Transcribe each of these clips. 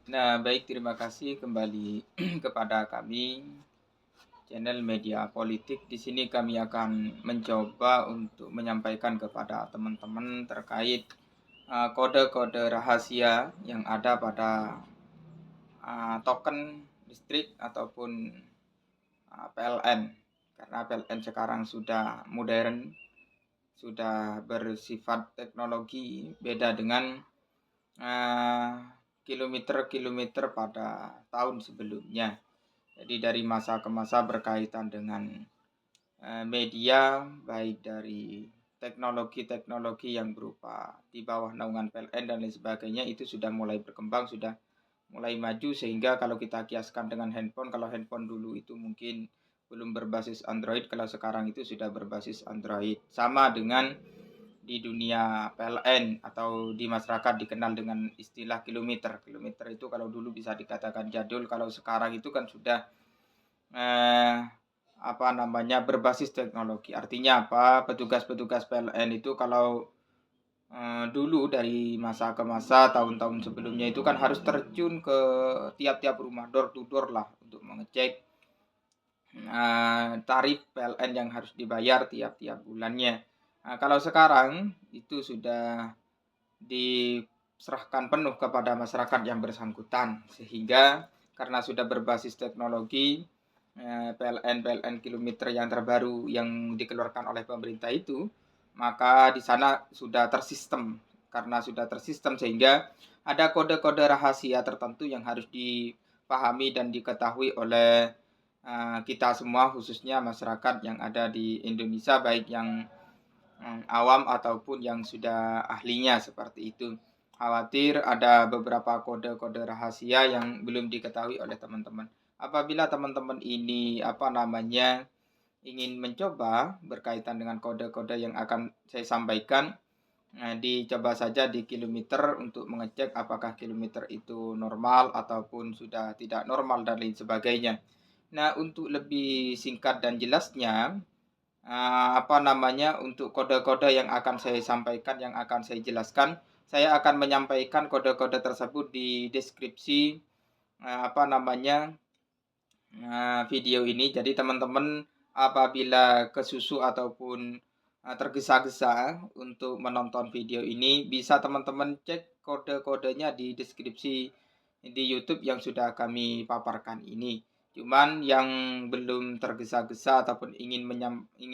Nah, baik, terima kasih kembali kepada kami, channel Media Politik. Di sini kami akan mencoba untuk menyampaikan kepada teman-teman terkait kode-kode rahasia yang ada pada token listrik ataupun PLN. Karena PLN sekarang sudah modern, sudah bersifat teknologi, beda dengan eh, kilometer-kilometer pada tahun sebelumnya. Jadi dari masa ke masa berkaitan dengan media, baik dari teknologi-teknologi yang berupa di bawah naungan PLN dan lain sebagainya, itu sudah mulai berkembang, sudah mulai maju, sehingga kalau kita kiaskan dengan handphone, kalau handphone dulu itu mungkin belum berbasis Android, kalau sekarang itu sudah berbasis Android. Sama dengan di dunia PLN atau di masyarakat dikenal dengan istilah kilometer. Kilometer itu kalau dulu bisa dikatakan jadul, kalau sekarang itu kan sudah eh, berbasis teknologi. Artinya apa? Petugas-petugas PLN itu kalau dulu dari masa ke masa, tahun-tahun sebelumnya itu kan harus terjun ke tiap-tiap rumah, door to door lah, untuk mengecek tarif PLN yang harus dibayar tiap-tiap bulannya. Nah, kalau sekarang itu sudah diserahkan penuh kepada masyarakat yang bersangkutan, sehingga karena sudah berbasis teknologi, PLN kilometer yang terbaru yang dikeluarkan oleh pemerintah itu, maka di sana sudah tersistem. Karena sudah tersistem, sehingga ada kode-kode rahasia tertentu yang harus dipahami dan diketahui oleh kita semua, khususnya masyarakat yang ada di Indonesia, baik yang awam ataupun yang sudah ahlinya, seperti itu. Khawatir ada beberapa kode-kode rahasia yang belum diketahui oleh teman-teman. Apabila teman-teman ini ingin mencoba berkaitan dengan kode-kode yang akan saya sampaikan, dicoba saja di kilometer untuk mengecek apakah kilometer itu normal ataupun sudah tidak normal dan lain sebagainya. Nah, untuk lebih singkat dan jelasnya, untuk kode-kode yang akan saya sampaikan, yang akan saya jelaskan, saya akan menyampaikan kode-kode tersebut di deskripsi eee, apa namanya, video ini. Jadi teman-teman apabila kesusu ataupun tergesa-gesa untuk menonton video ini, bisa teman-teman cek kode-kodenya di deskripsi di YouTube yang sudah kami paparkan ini. Cuman yang belum tergesa-gesa ataupun ingin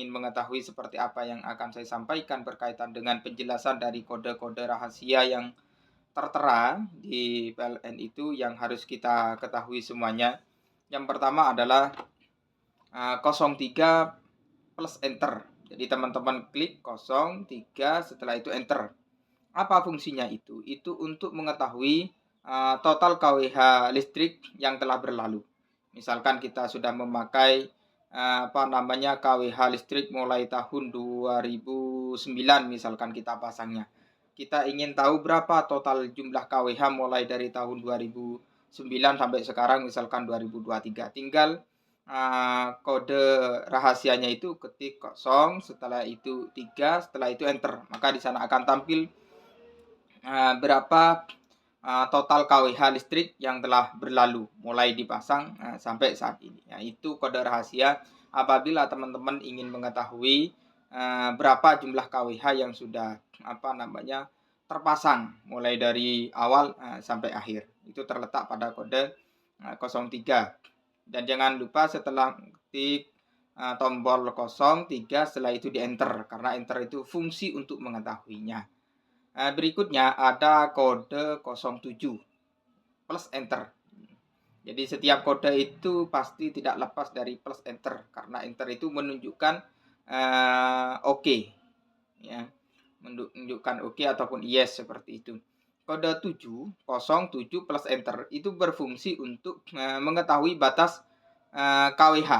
mengetahui seperti apa yang akan saya sampaikan berkaitan dengan penjelasan dari kode-kode rahasia yang tertera di PLN itu, yang harus kita ketahui semuanya. Yang pertama adalah 03 plus enter. Jadi teman-teman klik 03, setelah itu enter. Apa fungsinya itu? Itu untuk mengetahui total KWH listrik yang telah berlalu. Misalkan kita sudah memakai KWH listrik mulai tahun 2009, misalkan kita pasangnya. Kita ingin tahu berapa total jumlah KWH mulai dari tahun 2009 sampai sekarang, misalkan 2023. Tinggal kode rahasianya itu ketik 0, setelah itu 3, setelah itu enter. Maka di sana akan tampil berapa total KWH listrik yang telah berlalu mulai dipasang sampai saat ini. Nah, itu kode rahasia apabila teman-teman ingin mengetahui berapa jumlah KWH yang sudah terpasang mulai dari awal sampai akhir. Itu terletak pada kode 03. Dan jangan lupa setelah ketik tombol 03, setelah itu di enter, karena enter itu fungsi untuk mengetahuinya. Berikutnya ada kode 07 plus enter. Jadi setiap kode itu pasti tidak lepas dari plus enter, karena enter itu menunjukkan oke, ya, menunjukkan oke ataupun yes, seperti itu. Kode 07 plus enter itu berfungsi untuk mengetahui batas KWH,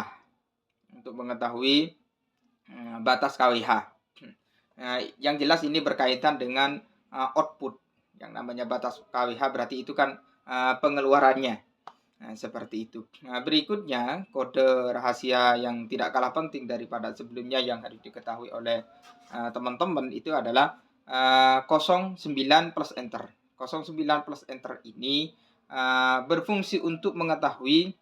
untuk mengetahui batas KWH. Yang jelas ini berkaitan dengan output. Yang namanya batas KWH berarti itu kan pengeluarannya. Nah, seperti itu. Nah, berikutnya kode rahasia yang tidak kalah penting daripada sebelumnya yang harus diketahui oleh teman-teman itu adalah 09 plus enter. 09 plus enter ini berfungsi untuk mengetahui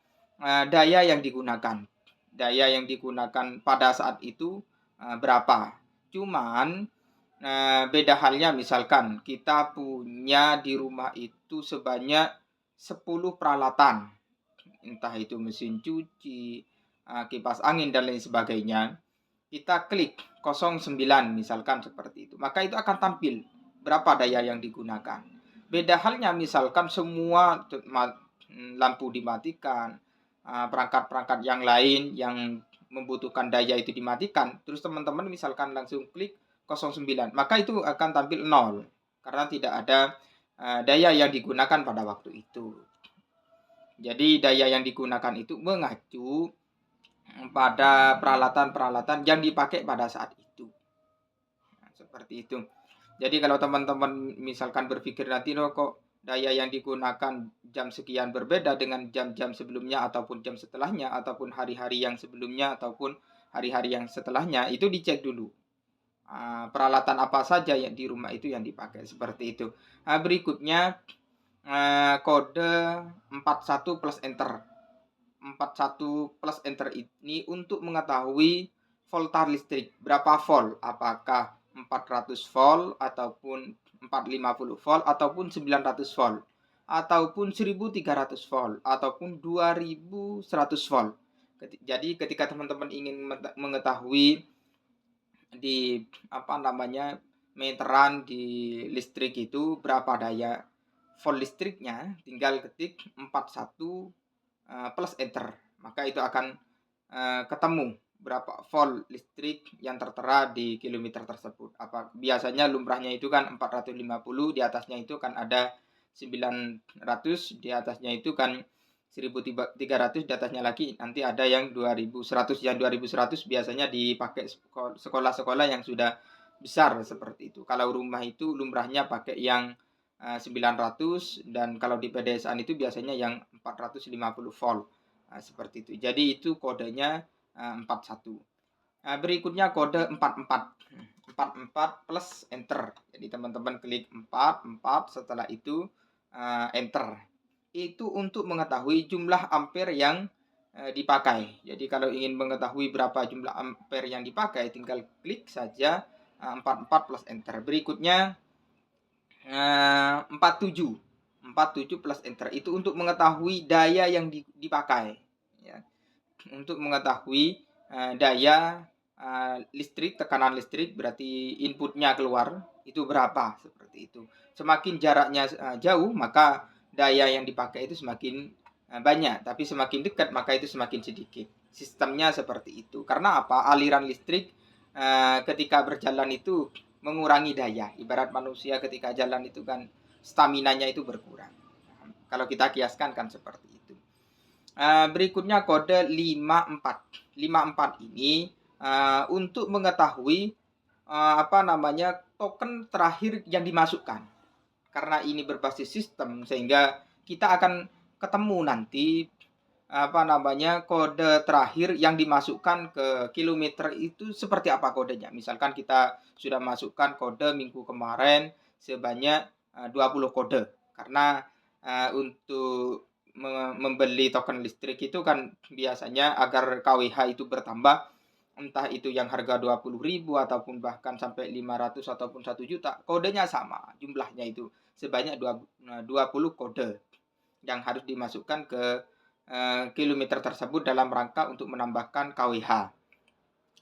daya yang digunakan. Daya yang digunakan pada saat itu berapa. Cuman beda halnya misalkan kita punya di rumah itu sebanyak 10 peralatan. Entah itu mesin cuci, kipas angin dan lain sebagainya. Kita klik 09 misalkan seperti itu. Maka itu akan tampil berapa daya yang digunakan. Beda halnya misalkan semua lampu dimatikan, perangkat-perangkat yang lain yang membutuhkan daya itu dimatikan, terus teman-teman misalkan langsung klik 09, maka itu akan tampil 0 karena tidak ada daya yang digunakan pada waktu itu. Jadi daya yang digunakan itu mengacu pada peralatan-peralatan yang dipakai pada saat itu. Nah, seperti itu. Jadi kalau teman-teman misalkan berpikir nanti loh kok daya yang digunakan jam sekian berbeda dengan jam-jam sebelumnya ataupun jam setelahnya ataupun hari-hari yang sebelumnya ataupun hari-hari yang setelahnya, itu dicek dulu. Peralatan apa saja yang di rumah itu yang dipakai seperti itu. Berikutnya kode 41 plus enter. 41 plus enter ini untuk mengetahui voltar listrik. Berapa volt? Apakah 400 volt ataupun 450 volt ataupun 900 volt ataupun 1300 volt ataupun 2100 volt. Jadi ketika teman-teman ingin mengetahui di meteran di listrik itu berapa daya volt listriknya, tinggal ketik 41 plus enter, maka itu akan ketemu berapa volt listrik yang tertera di kilometer tersebut. Biasanya lumrahnya itu kan 450, di atasnya itu kan ada 900, di atasnya itu kan 1300, di atasnya lagi nanti ada yang 2100. Yang 2100 biasanya dipakai sekolah-sekolah yang sudah besar seperti itu. Kalau rumah itu lumrahnya pakai yang 900, dan kalau di pedesaan itu biasanya yang 450 volt. Seperti itu. Jadi itu kodenya 41. Berikutnya kode 44. 44 plus enter. Jadi teman-teman klik 44, setelah itu enter. Itu untuk mengetahui jumlah ampere yang dipakai. Jadi kalau ingin mengetahui berapa jumlah ampere yang dipakai, tinggal klik saja 44 plus enter. Berikutnya 47 plus enter, itu untuk mengetahui daya yang dipakai, ya. Untuk mengetahui daya listrik, tekanan listrik, berarti inputnya keluar itu berapa, seperti itu. Semakin jaraknya jauh, maka daya yang dipakai itu semakin banyak, tapi semakin dekat maka itu semakin sedikit. Sistemnya seperti itu. Karena apa? Aliran listrik ketika berjalan itu mengurangi daya. Ibarat manusia ketika jalan itu kan staminanya itu berkurang. Kalau kita kiaskan kan seperti itu. Berikutnya kode 54. 54 ini untuk mengetahui token terakhir yang dimasukkan. Karena ini berbasis sistem sehingga kita akan ketemu nanti kode terakhir yang dimasukkan ke kilometer itu seperti apa kodenya. Misalkan kita sudah masukkan kode minggu kemarin sebanyak 20 kode. Karena untuk membeli token listrik itu kan biasanya agar KWH itu bertambah, entah itu yang harga 20.000 ataupun bahkan sampai 500 ataupun 1 juta, kodenya sama, jumlahnya itu sebanyak 20 kode yang harus dimasukkan ke kilometer tersebut dalam rangka untuk menambahkan KWH.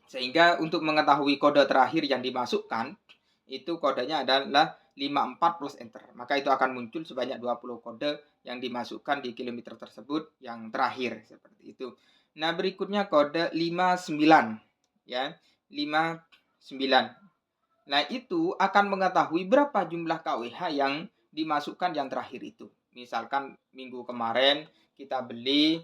Sehingga untuk mengetahui kode terakhir yang dimasukkan, itu kodenya adalah 54 plus enter. Maka itu akan muncul sebanyak 20 kode yang dimasukkan di kilometer tersebut yang terakhir, seperti itu. Nah, berikutnya kode 59, ya. 59. Nah, itu akan mengetahui berapa jumlah KWH yang dimasukkan yang terakhir itu. Misalkan minggu kemarin kita beli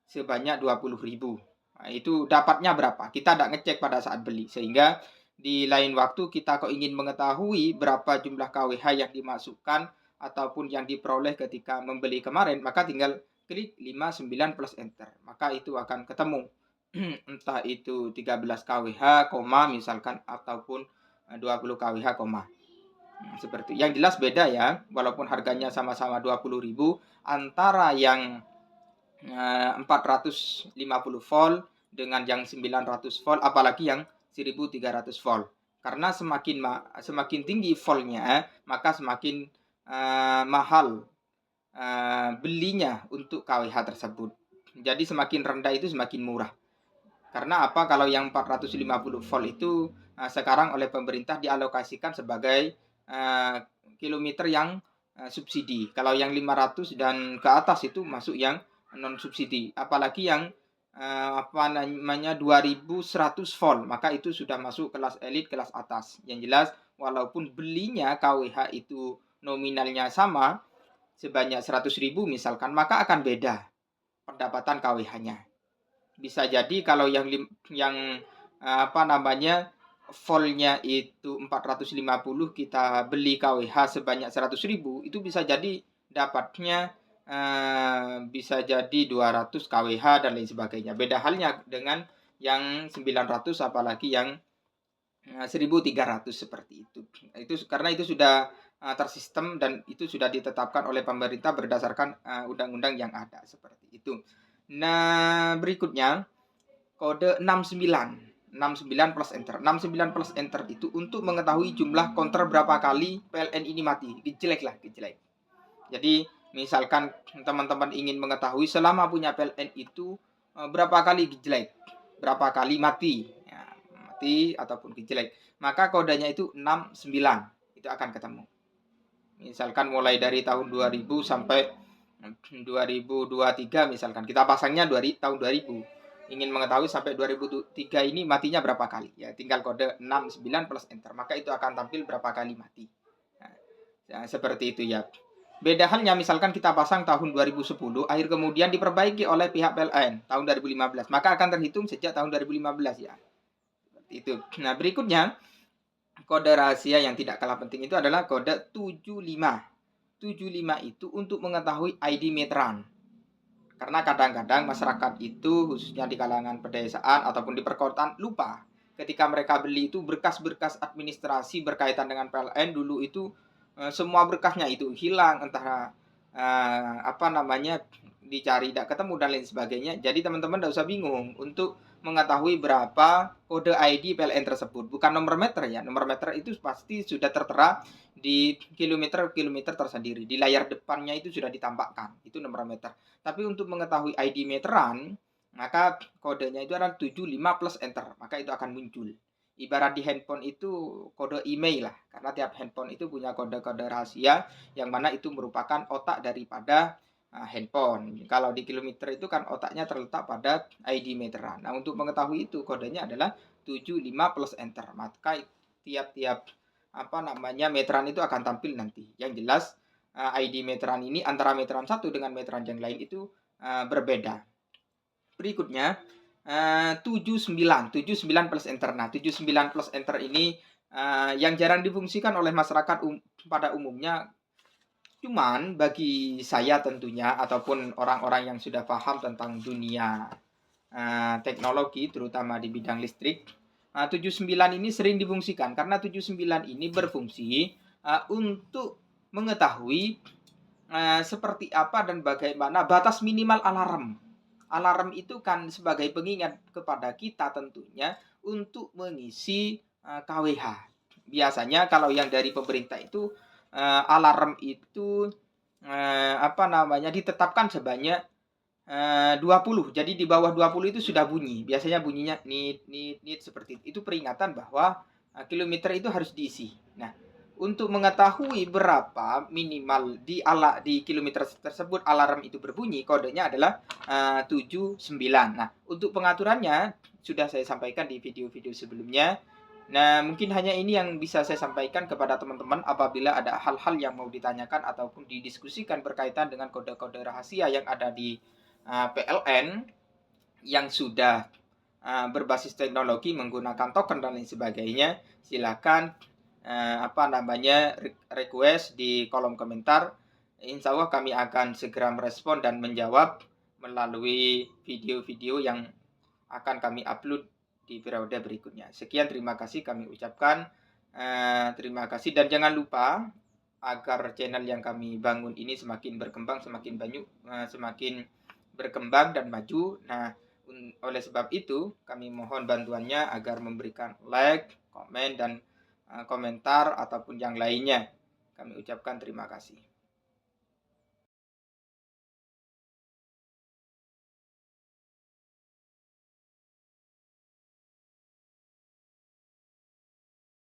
sebanyak 20.000. Nah, itu dapatnya berapa? Kita tidak ngecek pada saat beli, sehingga di lain waktu kita kok ingin mengetahui berapa jumlah KWH yang dimasukkan ataupun yang diperoleh ketika membeli kemarin, maka tinggal klik 59 plus enter. Maka itu akan ketemu entah itu 13 kWh, misalkan, ataupun 20 kWh, Seperti yang jelas beda ya, walaupun harganya sama-sama 20.000 antara yang 450 volt dengan yang 900 volt, apalagi yang 1300 volt. Karena semakin tinggi voltnya, maka semakin mahal belinya untuk KWH tersebut. Jadi semakin rendah itu semakin murah. Karena apa? Kalau yang 450 volt itu sekarang oleh pemerintah dialokasikan sebagai kilometer yang subsidi. Kalau yang 500 dan ke atas itu masuk yang non subsidi. Apalagi yang 2100 volt, maka itu sudah masuk kelas elit, kelas atas. Yang jelas walaupun belinya KWH itu nominalnya sama sebanyak 100.000 misalkan, maka akan beda pendapatan KWH-nya. Bisa jadi kalau voltnya itu 450, kita beli KWH sebanyak 100.000, itu bisa jadi dapatnya bisa jadi 200 KWH dan lain sebagainya. Beda halnya dengan yang 900, apalagi yang 1.300 seperti itu. Karena itu sudah tersistem dan itu sudah ditetapkan oleh pemerintah berdasarkan undang-undang yang ada seperti itu. Nah, berikutnya kode 69 plus enter. 69 plus enter itu untuk mengetahui jumlah counter berapa kali PLN ini mati. Gejlek. Jadi misalkan teman-teman ingin mengetahui selama punya PLN itu berapa kali gejlek, berapa kali mati, ya, mati ataupun gejlek, maka kodenya itu 69, itu akan ketemu. Misalkan mulai dari tahun 2000 sampai 2023 misalkan, kita pasangnya tahun 2000. Ingin mengetahui sampai 2003 ini matinya berapa kali, ya tinggal kode 69 plus enter, maka itu akan tampil berapa kali mati. Nah, seperti itu ya. Beda halnya misalkan kita pasang tahun 2010, akhir kemudian diperbaiki oleh pihak PLN tahun 2015, maka akan terhitung sejak tahun 2015 ya. Seperti itu. Nah, berikutnya kode rahasia yang tidak kalah penting itu adalah kode 75. 75 itu untuk mengetahui ID meteran. Karena kadang-kadang masyarakat itu, khususnya di kalangan pedesaan ataupun di perkotaan, lupa. Ketika mereka beli itu berkas-berkas administrasi berkaitan dengan PLN dulu itu semua berkasnya itu hilang, entah dicari tidak ketemu dan lain sebagainya. Jadi teman-teman tidak usah bingung untuk mengetahui berapa kode ID PLN tersebut. Bukan nomor meter ya. Nomor meter itu pasti sudah tertera di kilometer tersendiri. Di layar depannya itu sudah ditampakkan. Itu nomor meter. Tapi untuk mengetahui ID meteran, maka kodenya itu adalah 75 plus enter. Maka itu akan muncul. Ibarat di handphone itu kode email lah. Karena tiap handphone itu punya kode-kode rahasia yang mana itu merupakan otak daripada handphone. Kalau di kilometer itu kan otaknya terletak pada ID meteran. Nah, untuk mengetahui itu kodenya adalah 75 plus enter. Maka tiap-tiap meteran itu akan tampil nanti. Yang jelas ID meteran ini antara meteran satu dengan meteran yang lain itu berbeda. Berikutnya 79 plus enter. Nah, 79 plus enter ini yang jarang difungsikan oleh masyarakat pada umumnya. Cuman bagi saya tentunya ataupun orang-orang yang sudah paham tentang dunia teknologi terutama di bidang listrik, 79 ini sering difungsikan karena 79 ini berfungsi untuk mengetahui seperti apa dan bagaimana batas minimal alarm. Alarm itu kan sebagai pengingat kepada kita tentunya untuk mengisi KWH. Biasanya kalau yang dari pemerintah itu alarm itu ditetapkan sebanyak 20. Jadi di bawah 20 itu sudah bunyi. Biasanya bunyinya nit seperti itu. Itu peringatan bahwa kilometer itu harus diisi. Nah, untuk mengetahui berapa minimal di kilometer tersebut alarm itu berbunyi, kodenya adalah 79. Nah, untuk pengaturannya sudah saya sampaikan di video-video sebelumnya. Nah, mungkin hanya ini yang bisa saya sampaikan kepada teman-teman apabila ada hal-hal yang mau ditanyakan ataupun didiskusikan berkaitan dengan kode-kode rahasia yang ada di PLN yang sudah berbasis teknologi menggunakan token dan lain sebagainya. Silakan request di kolom komentar. Insya Allah kami akan segera merespon dan menjawab melalui video-video yang akan kami upload di periode berikutnya. Sekian, terima kasih kami ucapkan. Terima kasih dan jangan lupa agar channel yang kami bangun ini semakin berkembang, semakin berkembang dan maju. Nah, oleh sebab itu kami mohon bantuannya agar memberikan like, komen dan komentar ataupun yang lainnya. Kami ucapkan terima kasih.